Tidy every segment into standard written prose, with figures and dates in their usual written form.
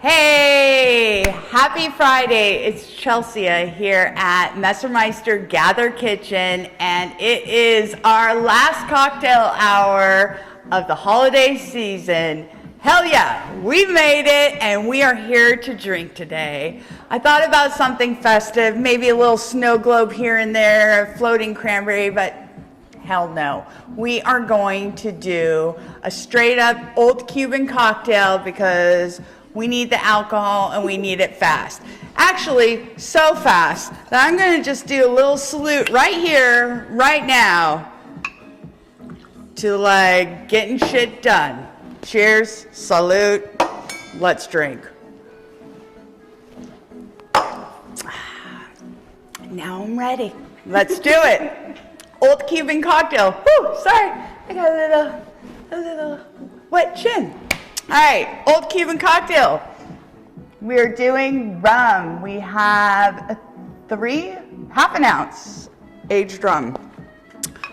Hey, happy Friday. It's Chelsea here at Messermeister Gather Kitchen, and it is our last cocktail hour of the holiday season. Hell yeah, we've made it, and we are here to drink today. I thought about something festive, maybe a little snow globe here and there, a floating cranberry, but hell no. We are going to do a straight up old Cuban cocktail because we need the alcohol and we need it fast. Actually, so fast that I'm gonna just do a little salute right here, right now, to like getting shit done. Cheers, salute, let's drink. Now I'm ready. Let's do it. Old Cuban cocktail. Whew, sorry, I got a little wet chin. All right, old Cuban cocktail. We're doing rum. We have half an ounce aged rum.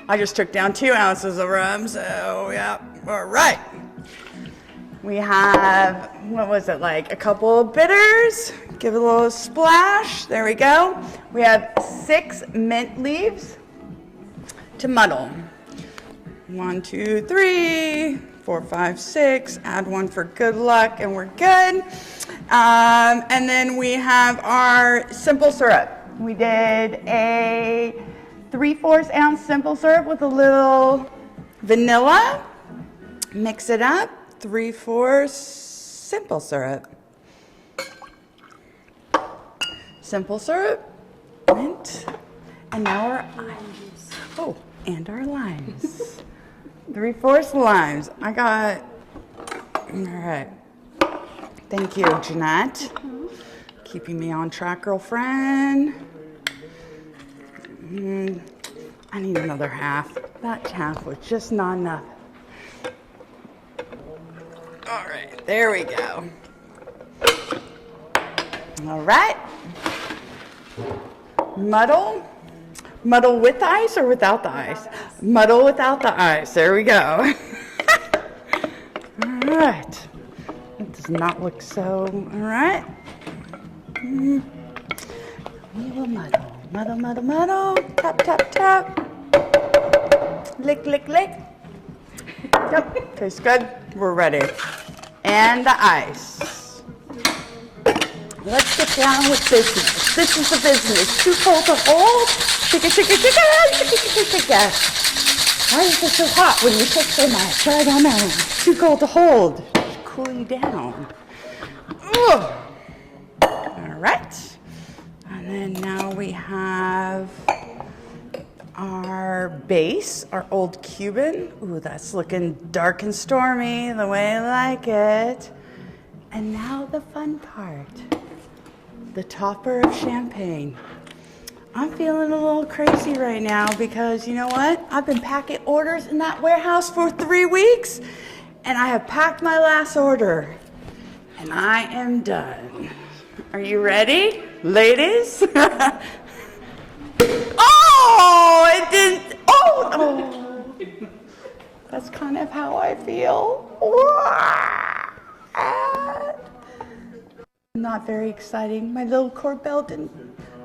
I just took down 2 ounces of rum, so yeah, all right. We have, what was it, like a couple of bitters. Give it a little splash, there we go. We have 6 mint leaves to muddle. 1, 2, 3, 4, 5, 6, add 1 for good luck, and we're good. And then we have our simple syrup. We did a 3/4 ounce simple syrup with a little vanilla. Mix it up, 3/4 simple syrup. Simple syrup, mint, and now our limes. Oh, and our limes. 3/4 limes. I got, all right. Thank you, Jeanette. Keeping me on track, girlfriend. I need another half. That half was just not enough. All right, there we go. All right. Muddle. Muddle with the ice or without the ice? Muddle without the ice. There we go. All right. It does not look so, all right. We will muddle. Muddle, muddle, muddle. Tap, tap, tap. Lick, lick, lick. Yep, tastes good. We're ready. And the ice. Let's get down with business. This is the business. Too cold to hold. Shake it, shake it, shake it, shake it, shake it, shake it. Why is it so hot when you shake so much? I don't know. Too cold to hold. Cool you down. Ugh. All right. And then now we have our base, our old Cuban. Ooh, that's looking dark and stormy the way I like it. And now the fun part, the topper of champagne. I'm feeling a little crazy right now because you know what? I've been packing orders in that warehouse for 3 weeks, and I have packed my last order, and I am done. Are you ready, ladies? Oh, it didn't, oh. That's kind of how I feel. Not very exciting. My little Corbel didn't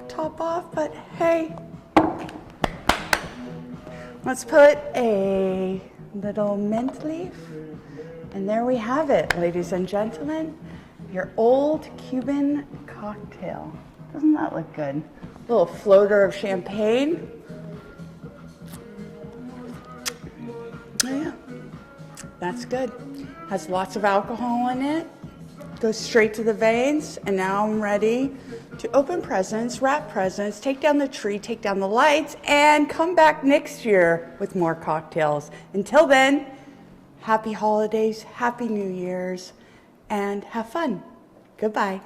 top off, but hey. Let's put a little mint leaf. And there we have it, ladies and gentlemen. Your old Cuban cocktail. Doesn't that look good? A little floater of champagne. Oh yeah, that's good. Has lots of alcohol in it. Goes straight to the veins. And now I'm ready to open presents, wrap presents, take down the tree, take down the lights, and come back next year with more cocktails. Until then, happy holidays, happy New Year's, and have fun. Goodbye.